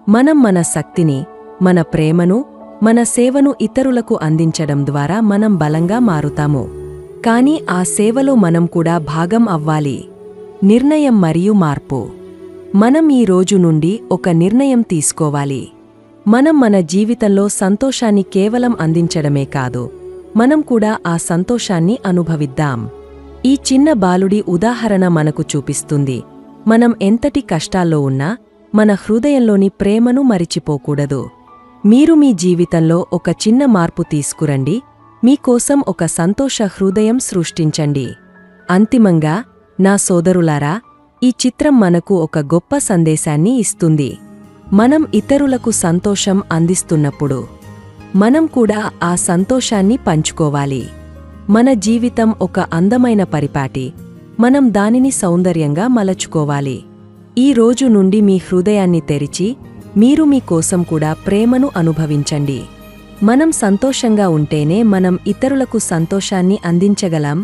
మనం మన శక్తిని, మన ప్రేమను, మన సేవను ఇతరులకు అందించడం ద్వారా మనం బలంగా మారుతాము. కానీ ఆ సేవలో మనం కూడా భాగం అవ్వాలి. నిర్ణయం మరియు మార్పు. మనం ఈ రోజు నుండి ఒక నిర్ణయం తీసుకోవాలి. మనం మన జీవితంలో సంతోషాన్ని కేవలం అందించడమే కాదు, మనం కూడా ఆ సంతోషాన్ని అనుభవిద్దాం. ఈ చిన్న బాలుడి ఉదాహరణ మనకు చూపిస్తుంది, మనం ఎంతటి కష్టాల్లో ఉన్నా మన హృదయంలోని ప్రేమను మరిచిపోకూడదు. మీరు మీ జీవితంలో ఒక చిన్న మార్పు తీసుకురండి, మీకోసం ఒక సంతోష హృదయం సృష్టించండి. అంతిమంగా, నా సోదరులారా, ఈ చిత్రం మనకు ఒక గొప్ప సందేశాన్ని ఇస్తుంది. మనం ఇతరులకు సంతోషం అందిస్తున్నప్పుడు మనం కూడా ఆ సంతోషాన్ని పంచుకోవాలి. మన జీవితం ఒక అందమైన పరిపాటి, మనం దానిని సౌందర్యంగా మలచుకోవాలి. ఈ రోజు నుండి మీ హృదయాన్ని తెరిచి మీరు మీ కోసం కూడా ప్రేమను అనుభవించండి. మనం సంతోషంగా ఉంటేనే మనం ఇతరులకు సంతోషాన్ని అందించగలం.